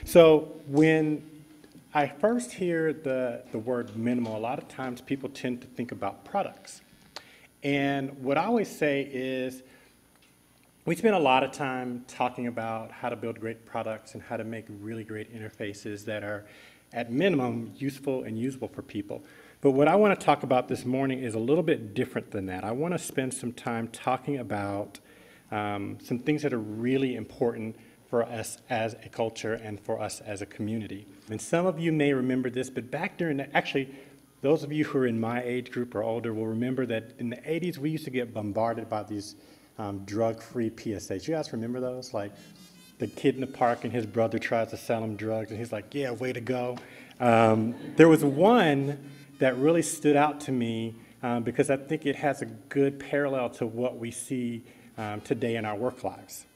So when I first hear the word minimal, a lot of times people tend to think about products. And what I always say is we spend a lot of time talking about how to build great products and how to make really great interfaces that are, at minimum, useful and usable for people. But what I want to talk about this morning is a little bit different than that. I want to spend some time talking about some things that are really important for us as a culture and for us as a community. And some of you may remember this, but back during actually, those of you who are in my age group or older will remember that in the 80s, we used to get bombarded by these drug-free PSAs. You guys remember those? Like the kid in the park and his brother tries to sell him drugs, and he's like, yeah, way to go. There was one that really stood out to me because I think it has a good parallel to what we see today in our work lives.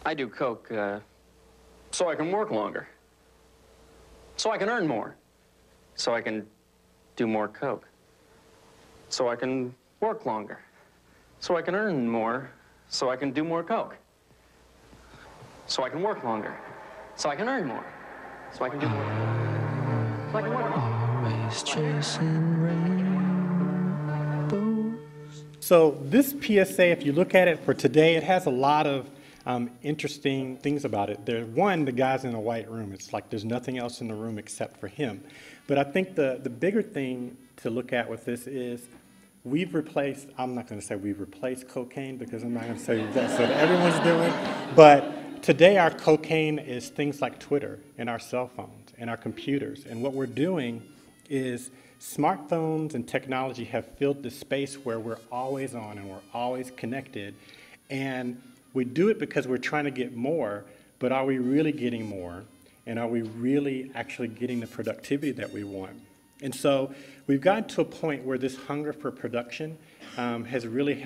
I do coke so I can work longer, so I can earn more, so I can do more coke, so I can work longer, so I can earn more, so I can do more coke, so I can work longer, so I can earn more, so I can do more coke, so I can work longer. Always chasing rainbows. So this PSA, if you look at it for today, it has a lot of interesting things about it. One, the guy's in a white room. It's like there's nothing else in the room except for him. But I think the bigger thing to look at with this is we've replaced, I'm not going to say we've replaced cocaine because I'm not going to say that's what everyone's doing. But today our cocaine is things like Twitter and our cell phones and our computers. And what we're doing is smartphones and technology have filled the space where we're always on and we're always connected. And we do it because we're trying to get more, but are we really getting more? And are we really actually getting the productivity that we want? And so we've gotten to a point where this hunger for production has really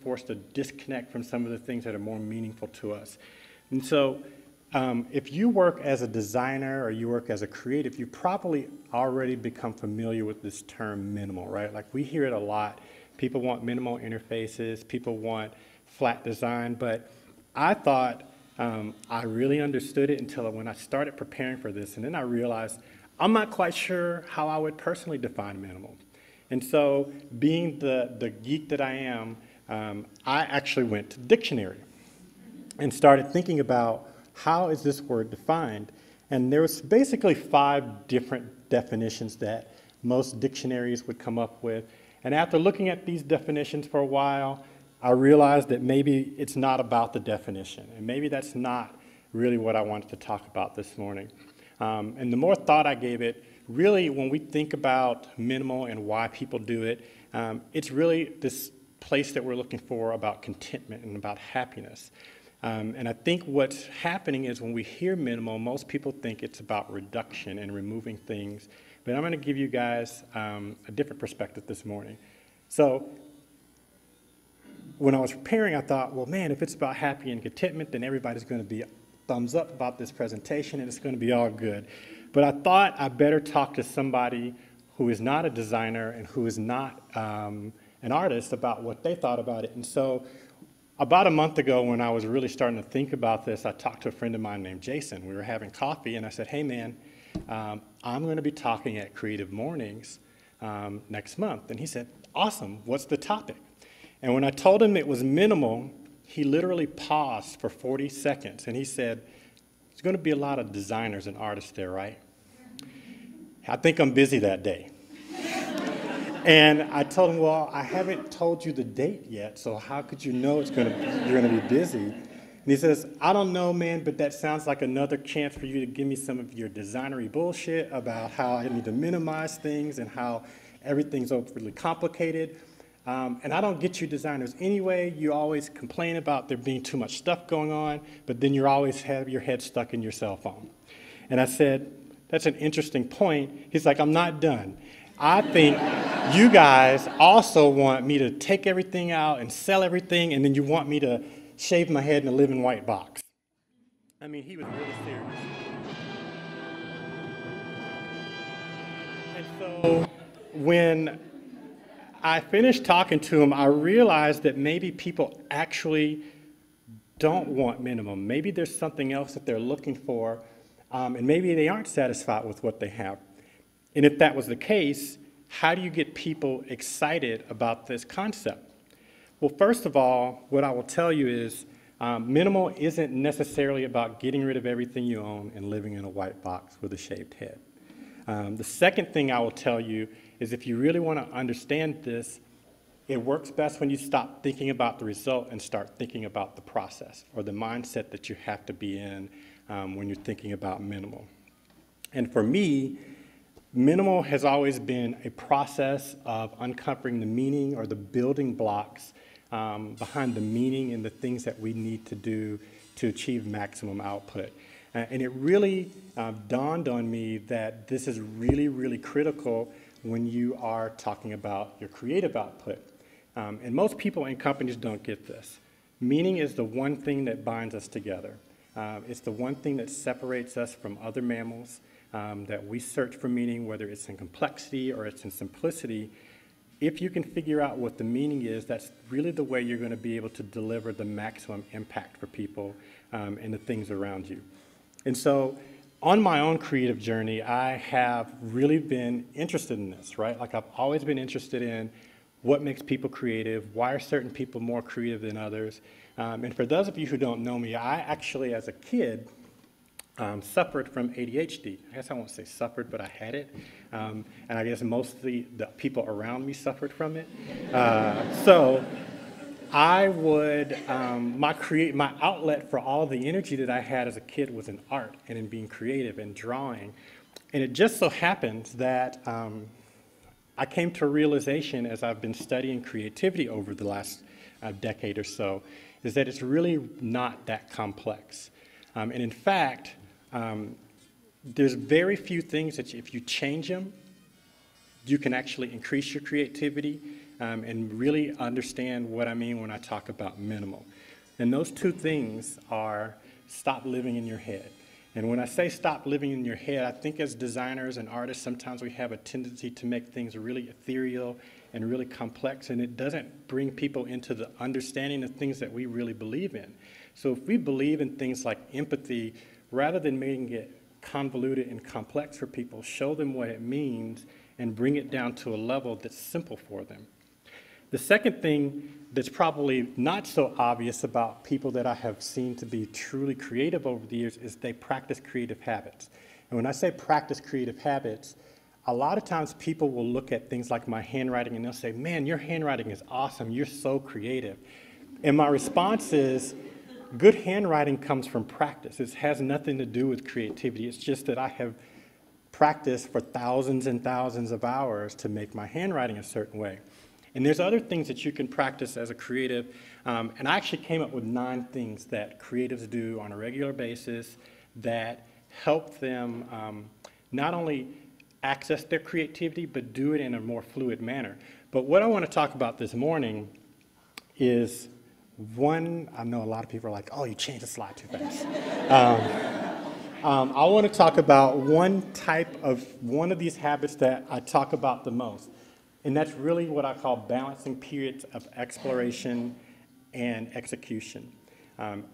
forced a disconnect from some of the things that are more meaningful to us. And so if you work as a designer or you work as a creative, you probably already become familiar with this term minimal, right? Like we hear it a lot. People want minimal interfaces, people want flat design, but I thought I really understood it until when I started preparing for this, and then I realized I'm not quite sure how I would personally define minimal. And so being the geek that I am, I actually went to the dictionary and started thinking about how is this word defined. And there was basically 5 different definitions that most dictionaries would come up with. And after looking at these definitions for a while, I realized that maybe it's not about the definition, and maybe that's not really what I wanted to talk about this morning. And the more thought I gave it, really when we think about minimal and why people do it, it's really this place that we're looking for about contentment and about happiness. And I think what's happening is when we hear minimal, most people think it's about reduction and removing things. But I'm going to give you guys a different perspective this morning. So when I was preparing, I thought, well, man, if it's about happy and contentment, then everybody's going to be thumbs up about this presentation and it's going to be all good. But I thought I better talk to somebody who is not a designer and who is not an artist about what they thought about it. And so about a month ago when I was really starting to think about this, I talked to a friend of mine named Jason. We were having coffee and I said, hey man, I'm going to be talking at Creative Mornings next month. And he said, awesome, what's the topic? And when I told him it was minimal, he literally paused for 40 seconds and he said, there's going to be a lot of designers and artists there, right? I think I'm busy that day. And I told him, well, I haven't told you the date yet, so how could you know you're going to be busy? And he says, I don't know, man, but that sounds like another chance for you to give me some of your designery bullshit about how I need to minimize things and how everything's overly complicated. And I don't get you designers anyway. You always complain about there being too much stuff going on, but then you always have your head stuck in your cell phone. And I said, that's an interesting point. He's like, I'm not done. I think you guys also want me to take everything out and sell everything, and then you want me to shave my head in a living white box. I mean, he was really serious. And so when I finished talking to him, I realized that maybe people actually don't want minimum. Maybe there's something else that they're looking for, and maybe they aren't satisfied with what they have. And if that was the case, how do you get people excited about this concept? Well, first of all, what I will tell you is minimal isn't necessarily about getting rid of everything you own and living in a white box with a shaved head. The second thing I will tell you is if you really want to understand this, it works best when you stop thinking about the result and start thinking about the process or the mindset that you have to be in when you're thinking about minimal. And for me, minimal has always been a process of uncovering the meaning or the building blocks behind the meaning and the things that we need to do to achieve maximum output. And it really dawned on me that this is really, really critical when you are talking about your creative output. And most people in companies don't get this. Meaning is the one thing that binds us together. It's the one thing that separates us from other mammals, that we search for meaning, whether it's in complexity or it's in simplicity. If you can figure out what the meaning is, that's really the way you're going to be able to deliver the maximum impact for people and the things around you. And so on my own creative journey, I have really been interested in this, right? Like I've always been interested in what makes people creative, why are certain people more creative than others. And for those of you who don't know me, I actually, as a kid, suffered from ADHD. I guess I won't say suffered, but I had it. And I guess mostly the people around me suffered from it. So I would, my outlet for all the energy that I had as a kid was in art and in being creative and drawing. And it just so happens that I came to a realization as I've been studying creativity over the last decade or so, is that it's really not that complex. And in fact, there's very few things that if you change them, you can actually increase your creativity and really understand what I mean when I talk about minimal. And those two things are stop living in your head. And when I say stop living in your head, I think as designers and artists, sometimes we have a tendency to make things really ethereal and really complex, and it doesn't bring people into the understanding of things that we really believe in. So if we believe in things like empathy, rather than making it convoluted and complex for people, show them what it means and bring it down to a level that's simple for them. The second thing that's probably not so obvious about people that I have seen to be truly creative over the years is they practice creative habits. And when I say practice creative habits, a lot of times people will look at things like my handwriting and they'll say, man, your handwriting is awesome, you're so creative. And my response is, good handwriting comes from practice. It has nothing to do with creativity. It's just that I have practiced for thousands and thousands of hours to make my handwriting a certain way. And there's other things that you can practice as a creative. And I actually came up with 9 things that creatives do on a regular basis that help them not only access their creativity, but do it in a more fluid manner. But what I want to talk about this morning is one. I know a lot of people are like, oh, you changed the slide too fast. I want to talk about one of these habits that I talk about the most. And that's really what I call balancing periods of exploration and execution.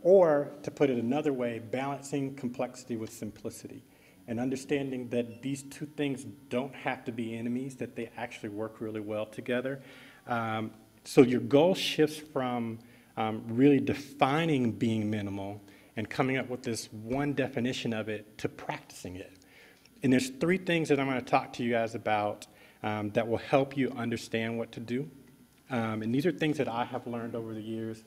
Or, to put it another way, balancing complexity with simplicity. And understanding that these two things don't have to be enemies, that they actually work really well together. So your goal shifts from really defining being minimal and coming up with this one definition of it to practicing it. And there's 3 things that I'm going to talk to you guys about that will help you understand what to do. And these are things that I have learned over the years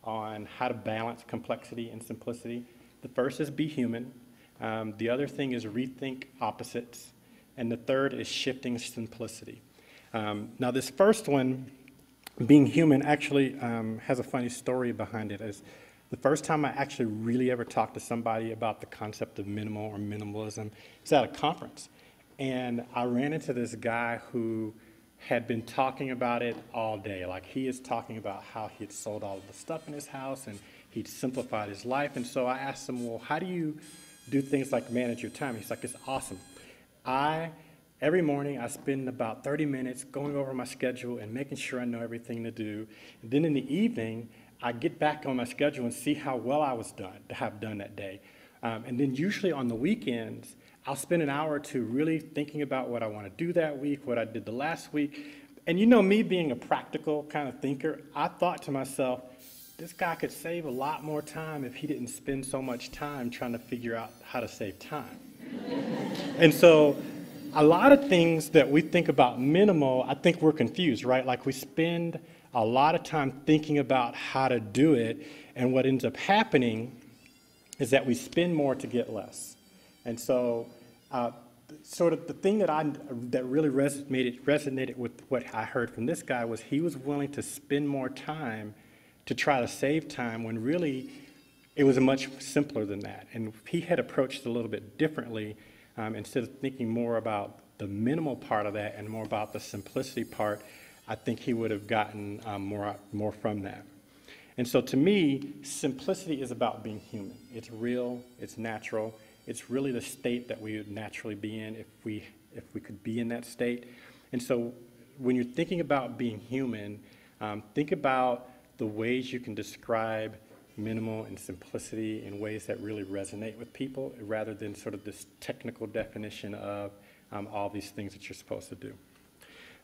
on how to balance complexity and simplicity. The first is be human. The other thing is rethink opposites. And the third is shifting simplicity. Now this first one, being human, actually has a funny story behind it. As the first time I actually really ever talked to somebody about the concept of minimal or minimalism was at a conference. And I ran into this guy who had been talking about it all day. Like, he is talking about how he had sold all of the stuff in his house and he'd simplified his life. And so I asked him, well, how do you do things like manage your time? He's like, it's awesome. I Every morning I spend about 30 minutes going over my schedule and making sure I know everything to do. And then in the evening, I get back on my schedule and see how well I was have done that day. And then usually on the weekends, I'll spend an hour or two really thinking about what I want to do that week, what I did the last week. And you know, me being a practical kind of thinker, I thought to myself, this guy could save a lot more time if he didn't spend so much time trying to figure out how to save time. And so a lot of things that we think about minimal, I think we're confused, right? Like we spend a lot of time thinking about how to do it, and what ends up happening is that we spend more to get less. And so sort of the thing that really resonated with what I heard from this guy was he was willing to spend more time to try to save time when really it was much simpler than that. And if he had approached it a little bit differently, instead of thinking more about the minimal part of that and more about the simplicity part, I think he would have gotten more from that. And so to me, simplicity is about being human. It's real, it's natural, it's really the state that we would naturally be in if we could be in that state. And so when you're thinking about being human, think about the ways you can describe minimal and simplicity in ways that really resonate with people, rather than sort of this technical definition of all these things that you're supposed to do.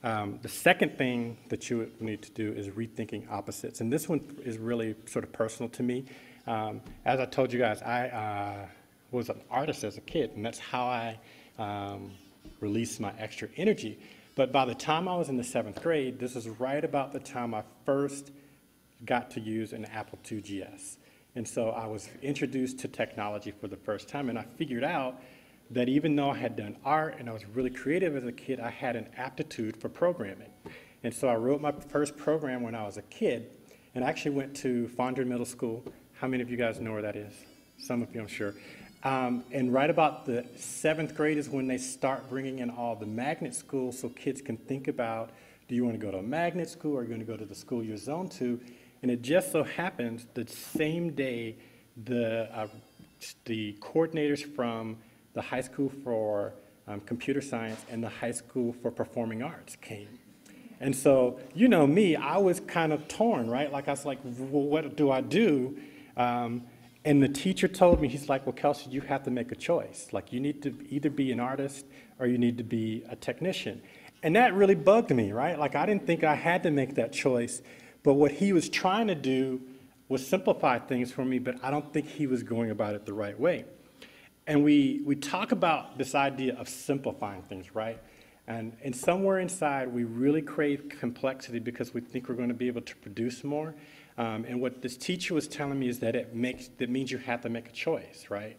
The second thing that you need to do is rethinking opposites. And this one is really sort of personal to me. As I told you guys, I was an artist as a kid, and that's how I released my extra energy. But by the time I was in the 7th grade, this is right about the time I first got to use an Apple IIgs. And so I was introduced to technology for the first time, and I figured out that even though I had done art and I was really creative as a kid, I had an aptitude for programming. And so I wrote my first program when I was a kid, and I actually went to Fondren Middle School. How many of you guys know where that is? Some of you, I'm sure. And right about the 7th grade is when they start bringing in all the magnet schools so kids can think about, do you want to go to a magnet school, or are you going to go to the school you're zoned to? And it just so happens the same day the coordinators from the high school for computer science and the high school for performing arts came. And so, you know me, I was kind of torn, right? Like I was like, well, what do I do? And the teacher told me, he's like, well, Kelsey, you have to make a choice. Like, you need to either be an artist or you need to be a technician. And that really bugged me, right? Like, I didn't think I had to make that choice. But what he was trying to do was simplify things for me, but I don't think he was going about it the right way. And we talk about this idea of simplifying things, right? And somewhere inside, we really crave complexity because we think we're going to be able to produce more. And what this teacher was telling me is that that means you have to make a choice, right?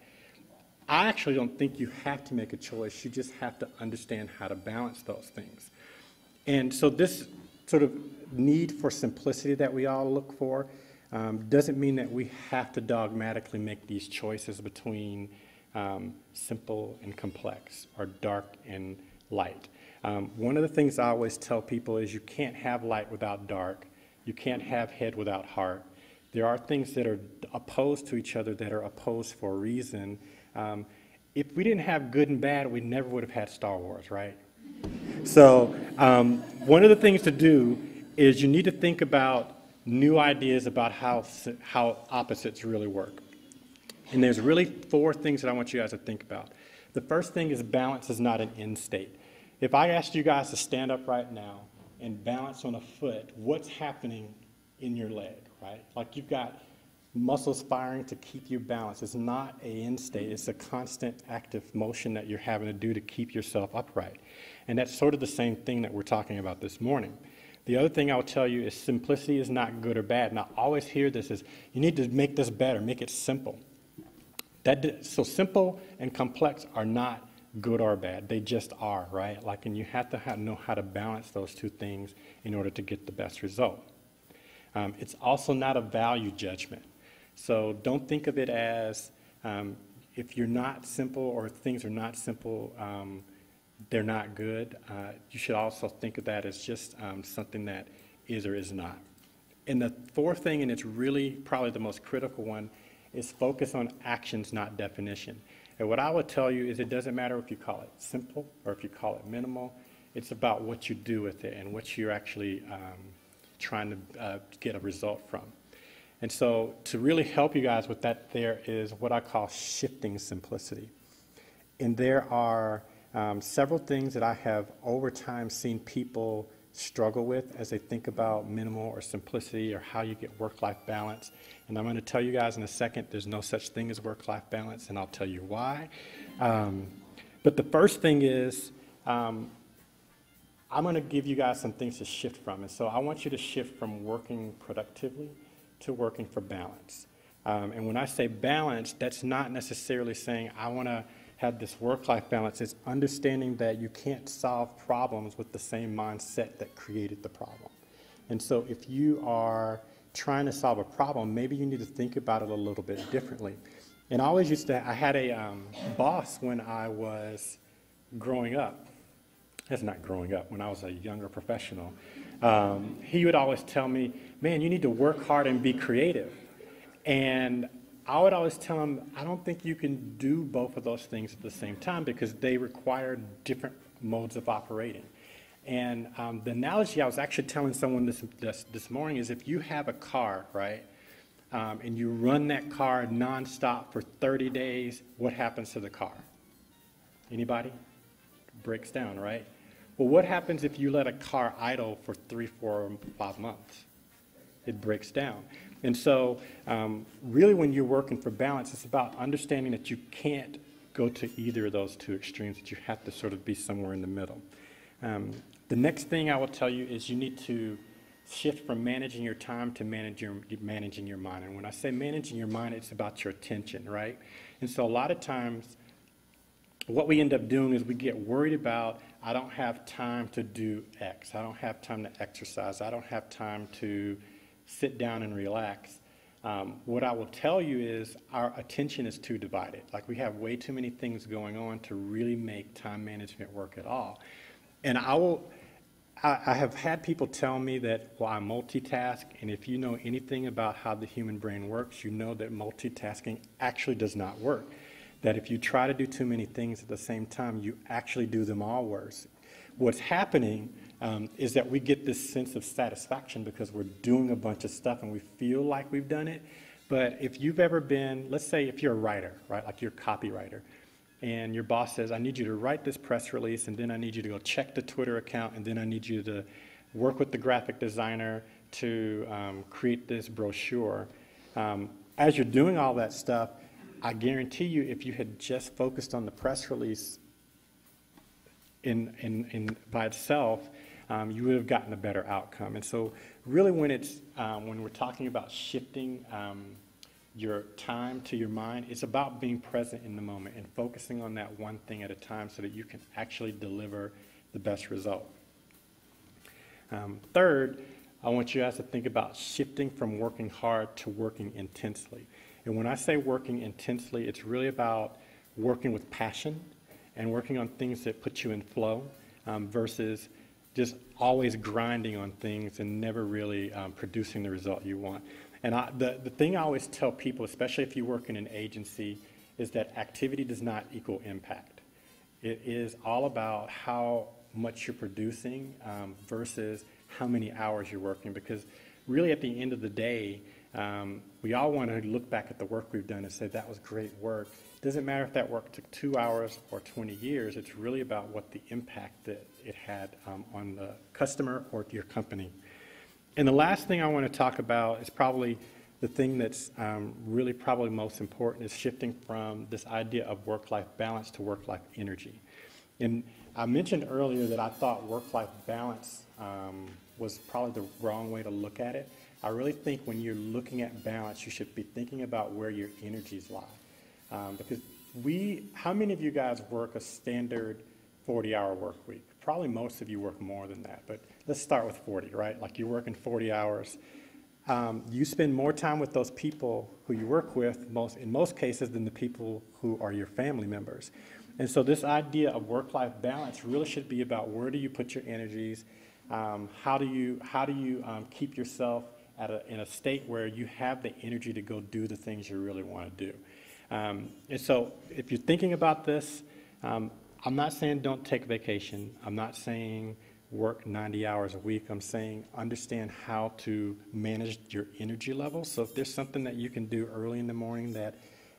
I actually don't think you have to make a choice. You just have to understand how to balance those things. And so this sort of need for simplicity that we all look for doesn't mean that we have to dogmatically make these choices between simple and complex, or dark and light. One of the things I always tell people is you can't have light without dark. You can't have head without heart. There are things that are opposed to each other that are opposed for a reason. If we didn't have good and bad, we never would have had Star Wars, right? So one of the things to do is you need to think about new ideas about how opposites really work. And there's really 4 things that I want you guys to think about. The first thing is balance is not an end state. If I asked you guys to stand up right now and balance on a foot, what's happening in your leg, right? Like, you've got muscles firing to keep you balanced. It's not an end state. It's a constant active motion that you're having to do to keep yourself upright. And that's sort of the same thing that we're talking about this morning. The other thing I'll tell you is simplicity is not good or bad. And I always hear this is, you need to make this better, make it simple. So simple and complex are not good or bad. They just are, right? Like, and you have to know how to balance those 2 things in order to get the best result. It's also not a value judgment. So don't think of it as if you're not simple or if things are not simple, they're not good. You should also think of that as just something that is or is not. And the 4th thing, and it's really probably the most critical one, is focus on actions, not definition. And what I would tell you is it doesn't matter if you call it simple or if you call it minimal. It's about what you do with it and what you're actually trying to get a result from. And so to really help you guys with that, there is what I call shifting simplicity. And there are several things that I have over time seen people struggle with as they think about minimal or simplicity or how you get work-life balance. And I'm going to tell you guys in a second, there's no such thing as work-life balance, and I'll tell you why. But the first thing is, I'm going to give you guys some things to shift from. And so I want you to shift from working productively to working for balance. And when I say balance, that's not necessarily saying I want to have this work-life balance. It's understanding that you can't solve problems with the same mindset that created the problem. And so if you are trying to solve a problem, maybe you need to think about it a little bit differently. And I had a boss when I was growing up. That's not growing up, when I was a younger professional. He would always tell me, man, you need to work hard and be creative. And I would always tell him, I don't think you can do both of those things at the same time because they require different modes of operating. And the analogy I was actually telling someone this morning is if you have a car, right, and you run that car nonstop for 30 days, what happens to the car? Anybody? It breaks down, right? Well, what happens if you let a car idle for 3, 4, 5 months? It breaks down. And so really when you're working for balance, it's about understanding that you can't go to either of those two extremes, that you have to sort of be somewhere in the middle. The next thing I will tell you is you need to shift from managing your time to managing your mind. And when I say managing your mind, it's about your attention, right? And so a lot of times what we end up doing is we get worried about, I don't have time to do X. I don't have time to exercise. I don't have time to sit down and relax. What I will tell you is our attention is too divided. Like we have way too many things going on to really make time management work at all. And I have had people tell me that, well, I multitask, and if you know anything about how the human brain works, you know that multitasking actually does not work. That if you try to do too many things at the same time, you actually do them all worse. What's happening is that we get this sense of satisfaction because we're doing a bunch of stuff and we feel like we've done it. But if you've ever been, let's say if you're a writer, right, like you're a copywriter, and your boss says, I need you to write this press release, and then I need you to go check the Twitter account, and then I need you to work with the graphic designer to create this brochure. As you're doing all that stuff, I guarantee you if you had just focused on the press release by itself, you would have gotten a better outcome. And so really when we're talking about shifting your time to your mind, it's about being present in the moment and focusing on that one thing at a time so that you can actually deliver the best result. Third, I want you guys to think about shifting from working hard to working intensely. And when I say working intensely, it's really about working with passion and working on things that put you in flow versus just always grinding on things and never really producing the result you want. And the thing I always tell people, especially if you work in an agency, is that activity does not equal impact. It is all about how much you're producing versus how many hours you're working, because really at the end of the day, we all want to look back at the work we've done and say that was great work. It doesn't matter if that work took 2 hours or 20 years. It's really about what the impact that it had on the customer or your company. And the last thing I want to talk about is probably the thing that's really probably most important, is shifting from this idea of work-life balance to work-life energy. And I mentioned earlier that I thought work-life balance was probably the wrong way to look at it. I really think when you're looking at balance, you should be thinking about where your energies lie. Because how many of you guys work a standard 40-hour work week? Probably most of you work more than that, but let's start with 40, right? Like you're working 40 hours. You spend more time with those people who you work with, in most cases, than the people who are your family members. And so this idea of work-life balance really should be about where do you put your energies, how do you keep yourself in a state where you have the energy to go do the things you really want to do. And so if you're thinking about this, I'm not saying don't take vacation. I'm not saying work 90 hours a week. I'm saying understand how to manage your energy levels. So if there's something that you can do early in the morning that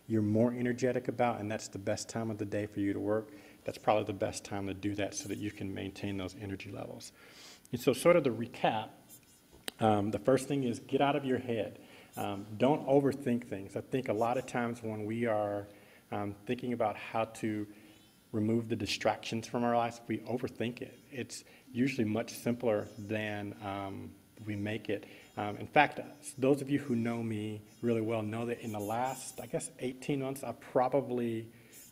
you're more energetic about, and that's the best time of the day for you to work, that's probably the best time to do that so that you can maintain those energy levels. And so sort of to recap, the first thing is get out of your head. Don't overthink things. I think a lot of times when we are thinking about how to remove the distractions from our lives, we overthink it. It's usually much simpler than we make it. In fact, those of you who know me really well know that in the last, I guess, 18 months, I probably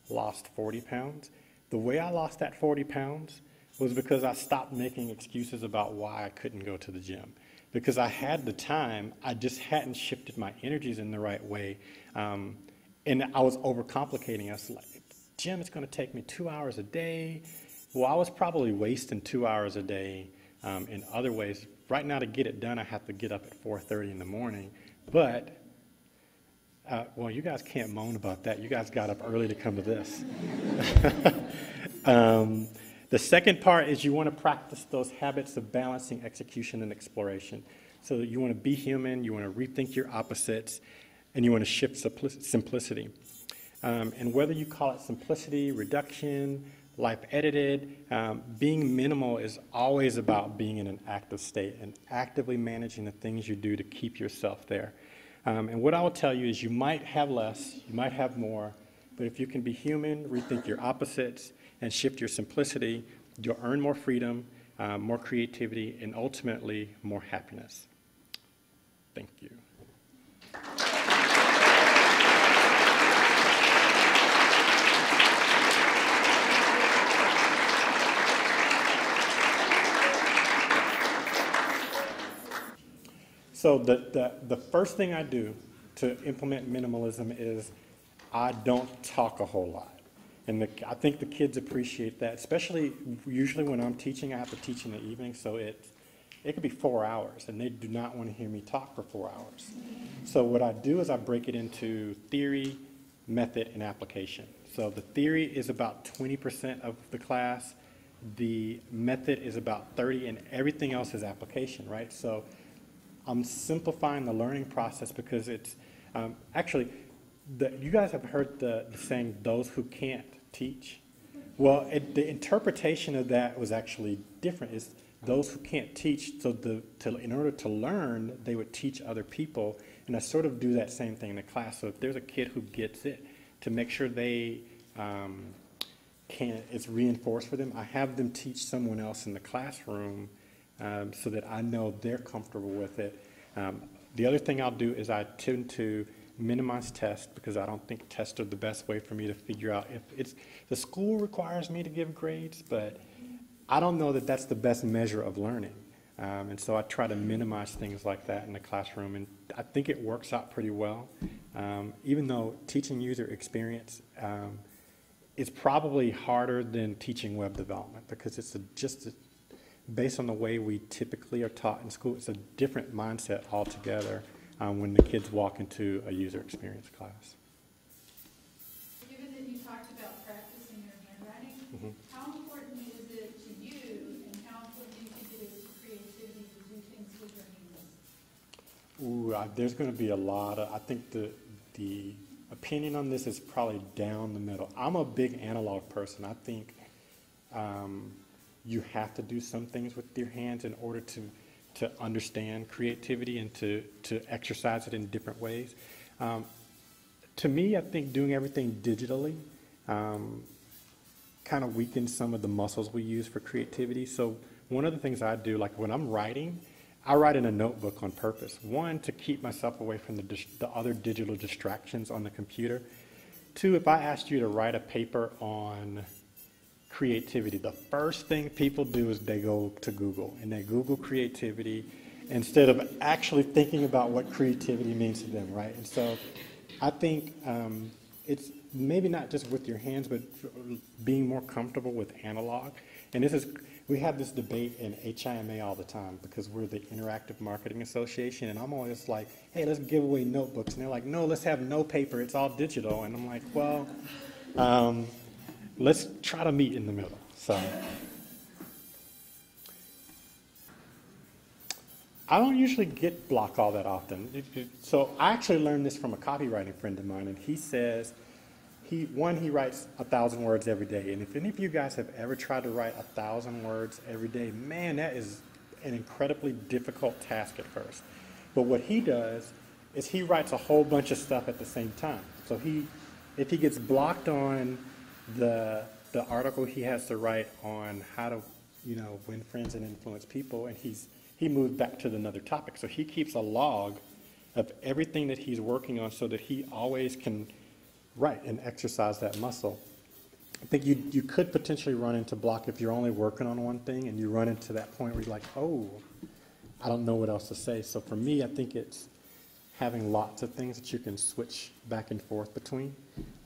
lost 40 pounds. The way I lost that 40 pounds was because I stopped making excuses about why I couldn't go to the gym. Because I had the time, I just hadn't shifted my energies in the right way. And I was overcomplicating. I was like, gym, it's going to take me 2 hours a day. Well, I was probably wasting 2 hours a day in other ways. Right now, to get it done, I have to get up at 4:30 in the morning. But, well, you guys can't moan about that. You guys got up early to come to this. The second part is you want to practice those habits of balancing execution and exploration. So you want to be human, you want to rethink your opposites, and you want to shift simplicity. And whether you call it simplicity, reduction, life edited, being minimal is always about being in an active state and actively managing the things you do to keep yourself there. And what I will tell you is you might have less, you might have more, but if you can be human, rethink your opposites, and shift your simplicity, you'll earn more freedom, more creativity, and ultimately more happiness. Thank you. So the first thing I do to implement minimalism is I don't talk a whole lot. And I think the kids appreciate that, especially usually when I'm teaching, I have to teach in the evening, so it could be 4 hours, and they do not want to hear me talk for 4 hours. So what I do is I break it into theory, method, and application. So the theory is about 20% of the class, the method is about 30%, and everything else is application, right? So I'm simplifying the learning process because it's actually, you guys have heard the saying, those who can't teach. Well, the interpretation of that was actually different. Is those who can't teach, so in order to learn, they would teach other people. And I sort of do that same thing in the class. So if there's a kid who gets it, to make sure they it's reinforced for them, I have them teach someone else in the classroom so that I know they're comfortable with it. The other thing I'll do is I tend to minimize tests because I don't think tests are the best way for me to figure out if it's, the school requires me to give grades, but I don't know that that's the best measure of learning. And so I try to minimize things like that in the classroom, and I think it works out pretty well. Even though teaching user experience is probably harder than teaching web development because it's based on the way we typically are taught in school, it's a different mindset altogether when the kids walk into a user experience class. Given that you talked about practicing your handwriting, how important is it to you, and how important do you think it is to creativity to do things with your hands? Ooh, there's going to be a lot of, I think the opinion on this is probably down the middle. I'm a big analog person. I think you have to do some things with your hands in order to understand creativity and to exercise it in different ways. To me, I think doing everything digitally kind of weakens some of the muscles we use for creativity. So one of the things I do, like when I'm writing, I write in a notebook on purpose. One, to keep myself away from the other digital distractions on the computer. Two, if I asked you to write a paper on creativity, the first thing people do is they go to Google and they Google creativity instead of actually thinking about what creativity means to them, right? And so I think it's maybe not just with your hands, but being more comfortable with analog. And this is we have this debate in HIMA all the time because we're the Interactive Marketing Association, and I'm always like, hey, let's give away notebooks. And they're like, no, let's have no paper. It's all digital. And I'm like, well, let's try to meet in the middle. So I don't usually get block all that often. So I actually learned this from a copywriting friend of mine, and he says, he writes 1,000 words every day. And if any of you guys have ever tried to write 1,000 words every day, man, that is an incredibly difficult task at first. But what he does is he writes a whole bunch of stuff at the same time. So if he gets blocked on the article he has to write on how to, win friends and influence people, and he moved back to another topic. So he keeps a log of everything that he's working on so that he always can write and exercise that muscle. I think you could potentially run into block if you're only working on one thing and you run into that point where you're like, oh, I don't know what else to say. So for me, I think it's having lots of things that you can switch back and forth between.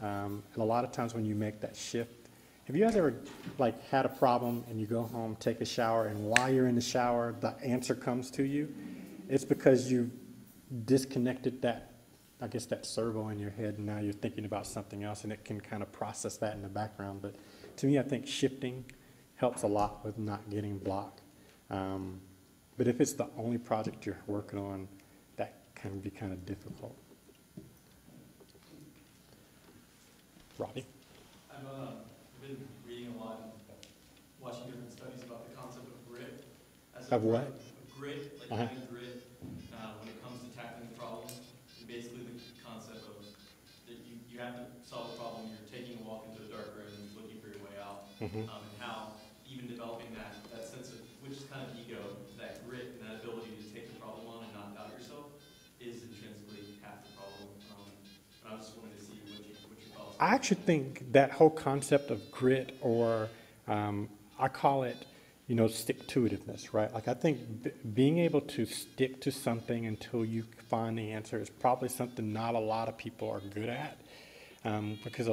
And a lot of times when you make that shift, have you guys ever had a problem and you go home, take a shower, and while you're in the shower, the answer comes to you? It's because you disconnected that servo in your head, and now you're thinking about something else, and it can kind of process that in the background. But to me, I think shifting helps a lot with not getting blocked. But if it's the only project you're working on, that can be kind of difficult. Robbie? I've been reading a lot and watching different studies about the concept of grit. Of what? Grit, having grit when it comes to tackling the problem. And basically the concept of that you have to solve a problem, you're taking a walk into a dark room and looking for your way out. And how even developing that sense of, which is kind of ego, that grit and that ability to take the problem on and not doubt yourself is intrinsically half the problem. And I just wanted to see what your thoughts are. I actually think that whole concept of grit, or I call it, stick-to-itiveness, right? I think being able to stick to something until you find the answer is probably something not a lot of people are good at, because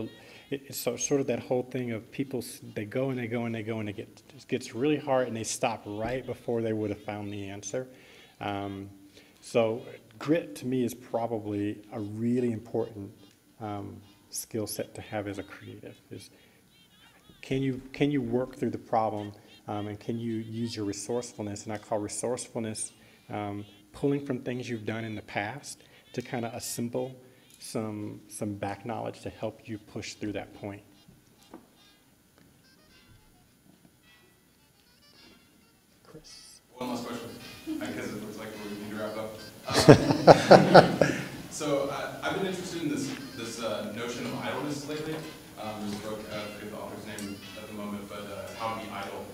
it's sort of that whole thing of people, they go and they go and they go and it gets really hard and they stop right before they would have found the answer. So grit to me is probably a really important skill set to have as a creative. Is can you work through the problem, and can you use your resourcefulness? And I call resourcefulness pulling from things you've done in the past to kind of assemble some back knowledge to help you push through that point. Chris. One last question, because it looks like we need to wrap up. So I've been interested in this notion of idleness lately. There's a book, I forget the author's name at the moment, but How to Be Idle.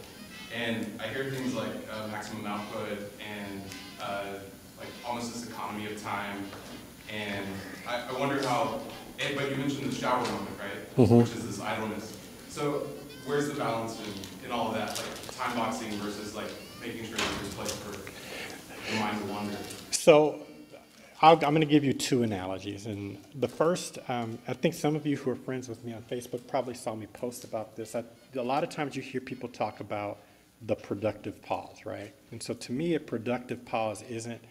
And I hear things like maximum output and almost this economy of time. And I wonder how, but you mentioned the shower moment, right? Mm-hmm. Which is this idleness. So where's the balance in all of that, time boxing versus making sure that there's place for the mind to wander? So I'm going to give you two analogies. And the first, I think some of you who are friends with me on Facebook probably saw me post about this. A lot of times you hear people talk about the productive pause, right? And so to me, a productive pause isn't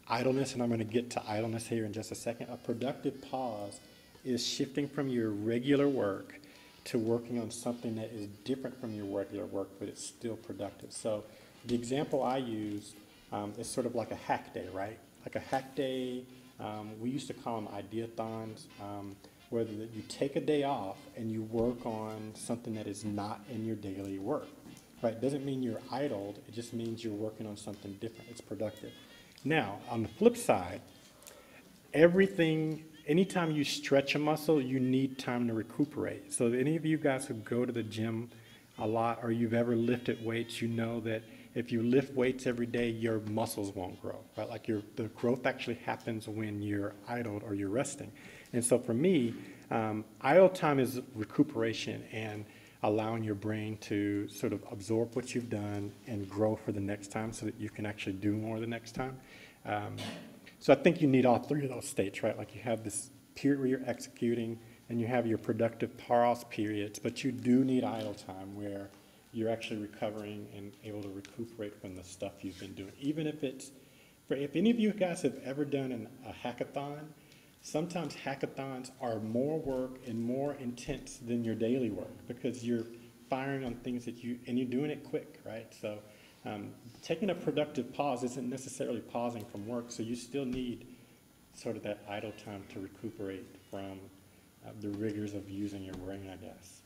idleness, and I'm going to get to idleness here in just a second. A productive pause is shifting from your regular work to working on something that is different from your regular work, but it's still productive. So the example I use is sort of like a hack day, right? Like a hack day, we used to call them ideathons, where you take a day off and you work on something that is not in your daily work, right? It doesn't mean you're idled, it just means you're working on something different, it's productive. Now, on the flip side, anytime you stretch a muscle, you need time to recuperate. So any of you guys who go to the gym a lot, or you've ever lifted weights, you know that if you lift weights every day, your muscles won't grow, right? The growth actually happens when you're idled or you're resting. And so for me, idle time is recuperation and allowing your brain to sort of absorb what you've done and grow for the next time so that you can actually do more the next time. So I think you need all three of those states, right? You have this period where you're executing and you have your productive pause periods, but you do need idle time where you're actually recovering and able to recuperate from the stuff you've been doing. Even if it's, if any of you guys have ever done a hackathon, sometimes hackathons are more work and more intense than your daily work because you're firing on things that and you're doing it quick, right? So taking a productive pause isn't necessarily pausing from work, so you still need sort of that idle time to recuperate from the rigors of using your brain, I guess.